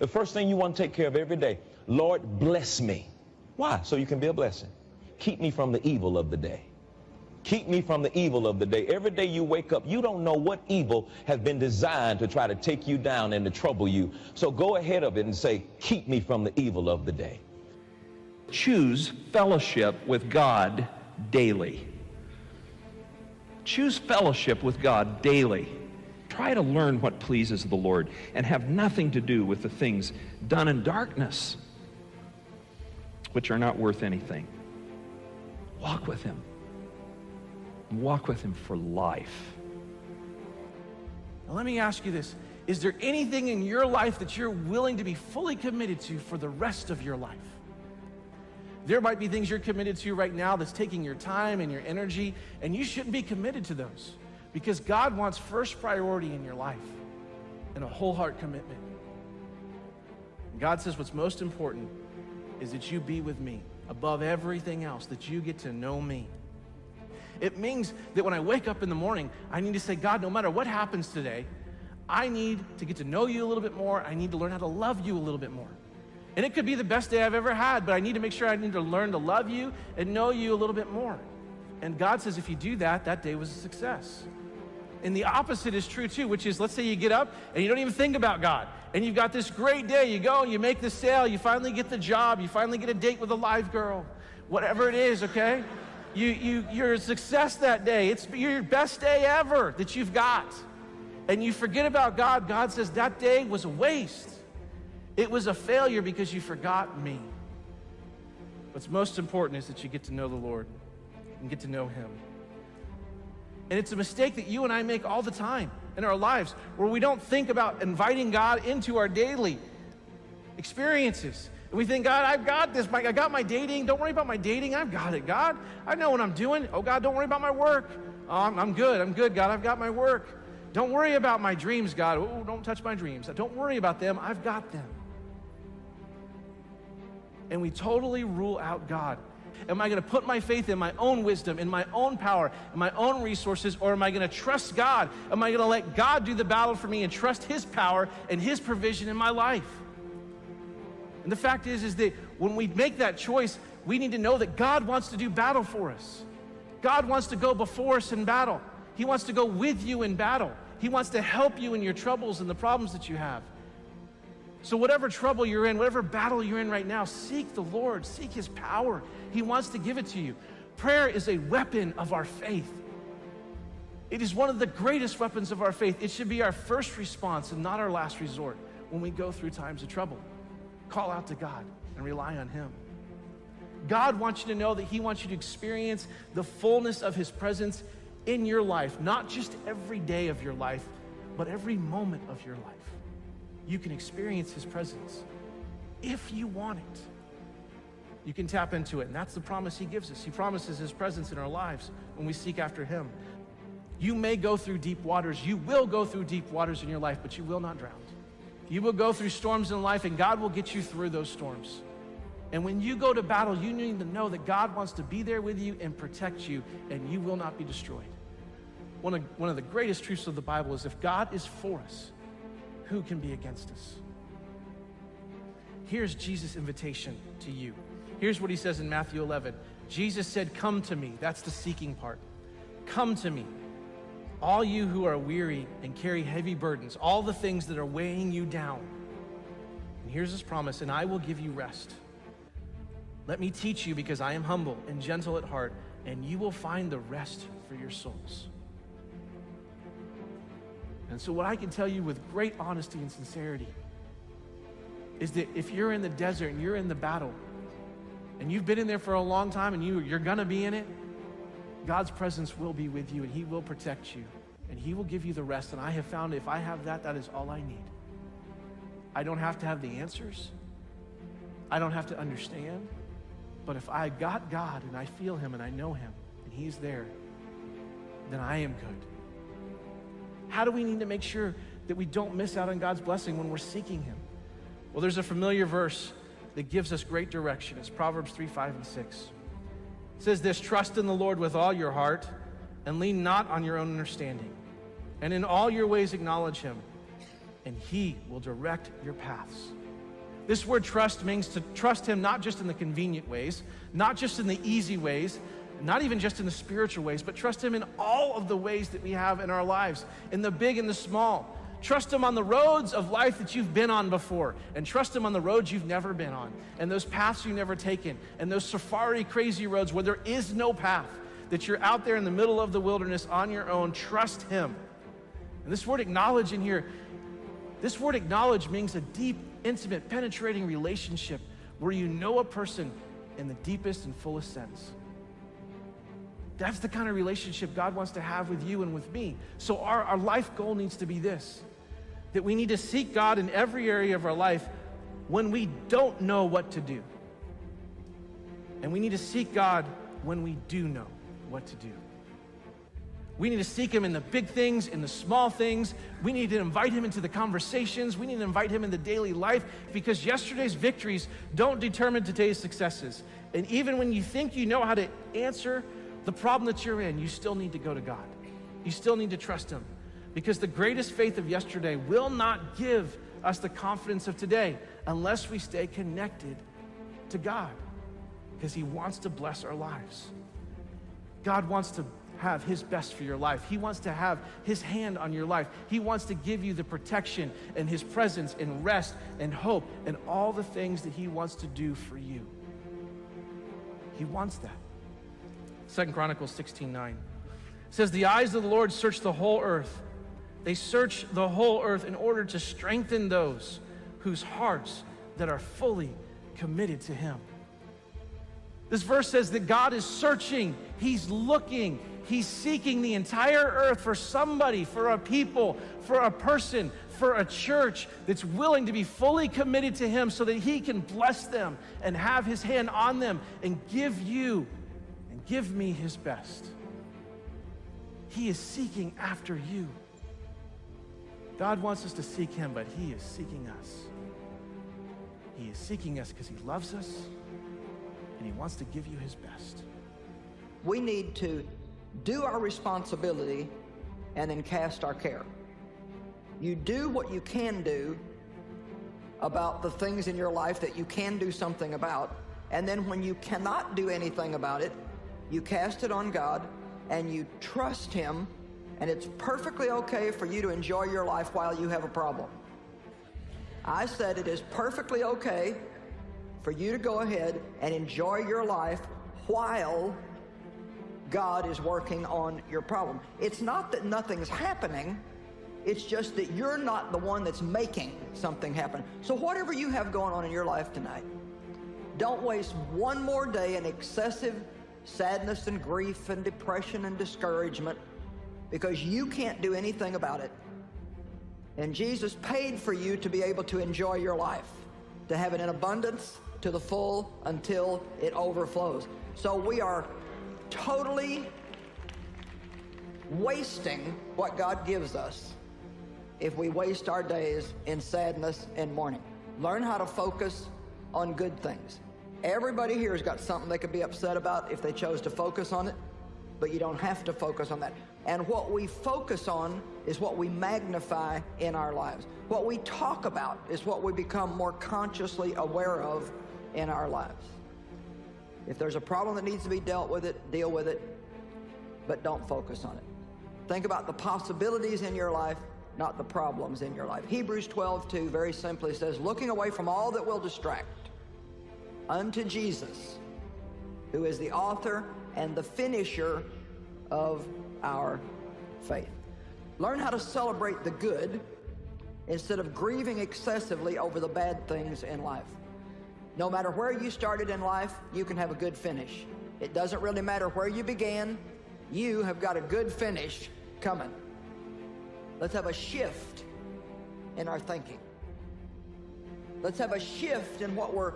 The first thing you want to take care of every day, Lord, bless me. Why? So you can be a blessing. Keep me from the evil of the day. Keep me from the evil of the day. Every day you wake up, you don't know what evil has been designed to try to take you down and to trouble you. So go ahead of it and say, keep me from the evil of the day. Choose fellowship with God daily. Choose fellowship with God daily. Try to learn what pleases the Lord and have nothing to do with the things done in darkness, which are not worth anything. Walk with Him. Walk with Him for life. Now let me ask you this. Is there anything in your life that you're willing to be fully committed to for the rest of your life? There might be things you're committed to right now that's taking your time and your energy, and you shouldn't be committed to those because God wants first priority in your life and a whole heart commitment. And God says what's most important is that you be with me above everything else, that you get to know me. It means that when I wake up in the morning, I need to say, God, no matter what happens today, I need to get to know you a little bit more. I need to learn how to love you a little bit more. And it could be the best day I've ever had, but I need to make sure I need to learn to love you and know you a little bit more. And God says if you do that, that day was a success. And the opposite is true too, which is, let's say you get up and you don't even think about God. And you've got this great day. You go and you make the sale. You finally get the job. You finally get a date with a live girl. Whatever it is, okay? You're a success that day. It's your best day ever that you've got. And you forget about God. God says that day was a waste. It was a failure because you forgot me. What's most important is that you get to know the Lord and get to know Him. And it's a mistake that you and I make all the time in our lives where we don't think about inviting God into our daily experiences. And we think, God, I've got this. I got my dating. Don't worry about my dating. I've got it, God. I know what I'm doing. Oh, God, don't worry about my work. Oh, I'm good. I'm good, God. I've got my work. Don't worry about my dreams, God. Oh, don't touch my dreams. Don't worry about them. I've got them. And we totally rule out God. Am I going to put my faith in my own wisdom, in my own power, in my own resources, or am I going to trust God? Am I going to let God do the battle for me and trust His power and His provision in my life? And the fact is that when we make that choice, we need to know that God wants to do battle for us. God wants to go before us in battle. He wants to go with you in battle. He wants to help you in your troubles and the problems that you have. So whatever trouble you're in, whatever battle you're in right now, seek the Lord, seek His power. He wants to give it to you. Prayer is a weapon of our faith. It is one of the greatest weapons of our faith. It should be our first response and not our last resort when we go through times of trouble. Call out to God and rely on Him. God wants you to know that He wants you to experience the fullness of His presence in your life, not just every day of your life, but every moment of your life. You can experience His presence if you want it. You can tap into it, and that's the promise He gives us. He promises His presence in our lives when we seek after Him. You may go through deep waters. You will go through deep waters in your life, but you will not drown. You will go through storms in life, and God will get you through those storms. And when you go to battle, you need to know that God wants to be there with you and protect you, and you will not be destroyed. One of the greatest truths of the Bible is if God is for us, who can be against us? Here's Jesus' invitation to you. Here's what He says in Matthew 11. Jesus said, come to me. That's the seeking part. Come to me, all you who are weary and carry heavy burdens, all the things that are weighing you down. And here's His promise, and I will give you rest. Let me teach you because I am humble and gentle at heart, and you will find the rest for your souls. And so what I can tell you with great honesty and sincerity is that if you're in the desert and you're in the battle and you've been in there for a long time and you're gonna be in it, God's presence will be with you and He will protect you and He will give you the rest. And I have found if I have that, that is all I need. I don't have to have the answers. I don't have to understand. But if I got God and I feel Him and I know Him and He's there, then I am good. How do we need to make sure that we don't miss out on God's blessing when we're seeking Him? Well, there's a familiar verse that gives us great direction. It's Proverbs 3, 5, and 6. It says this, trust in the Lord with all your heart and lean not on your own understanding. And in all your ways acknowledge Him, and He will direct your paths. This word trust means to trust him not just in the convenient ways, not just in the easy ways, not even just in the spiritual ways, but trust him in all of the ways that we have in our lives, in the big and the small. Trust him on the roads of life that you've been on before, and trust him on the roads you've never been on, and those paths you've never taken, and those safari crazy roads where there is no path, that you're out there in the middle of the wilderness on your own. Trust him. And this word acknowledge in here, this word acknowledge means a deep, intimate, penetrating relationship where you know a person in the deepest and fullest sense. That's the kind of relationship God wants to have with you and with me. So our life goal needs to be this, that we need to seek God in every area of our life when we don't know what to do. And we need to seek God when we do know what to do. We need to seek him in the big things, in the small things. We need to invite him into the conversations. We need to invite him into daily life, because yesterday's victories don't determine today's successes. And even when you think you know how to answer the problem that you're in, you still need to go to God. You still need to trust him, because the greatest faith of yesterday will not give us the confidence of today unless we stay connected to God, because he wants to bless our lives. God wants to have his best for your life. He wants to have his hand on your life. He wants to give you the protection and his presence and rest and hope and all the things that he wants to do for you. He wants that. 2 Chronicles 16:9 says, the eyes of the Lord search the whole earth. They search the whole earth in order to strengthen those whose hearts that are fully committed to him. This verse says that God is searching, he's looking, he's seeking the entire earth for somebody, for a people, for a person, for a church that's willing to be fully committed to him so that he can bless them and have his hand on them and give you and give me his best. He is seeking after you. God wants us to seek him, but he is seeking us. He is seeking us because he loves us, and he wants to give you his best. We need to do our responsibility and then cast our care. You do what you can do about the things in your life that you can do something about, and then when you cannot do anything about it, you cast it on God and you trust him, and it's perfectly okay for you to enjoy your life while you have a problem. I said it is perfectly okay for you to go ahead and enjoy your life while God is working on your problem. It's not that nothing's happening, it's just that you're not the one that's making something happen. So whatever you have going on in your life tonight, don't waste one more day in excessive sadness and grief and depression and discouragement, because you can't do anything about it. And Jesus paid for you to be able to enjoy your life, to have it in abundance, to the full, until it overflows. So we are totally wasting what God gives us if we waste our days in sadness and mourning. Learn how to focus on good things. Everybody here has got something they could be upset about if they chose to focus on it, but you don't have to focus on that. And what we focus on is what we magnify in our lives. What we talk about is what we become more consciously aware of in our lives. If there's a problem that needs to be dealt with it, deal with it, but don't focus on it. Think about the possibilities in your life, not the problems in your life. Hebrews 12:2 very simply says, looking away from all that will distract unto Jesus, who is the author and the finisher of our faith. Learn how to celebrate the good instead of grieving excessively over the bad things in life. No matter where you started in life, you can have a good finish. It doesn't really matter where you began, you have got a good finish coming. Let's have a shift in our thinking. Let's have a shift in what we're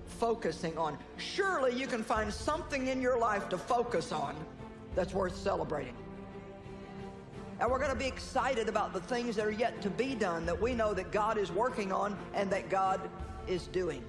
focusing on. Surely you can find something in your life to focus on that's worth celebrating. And we're going to be excited about the things that are yet to be done, that we know that God is working on and that God is doing.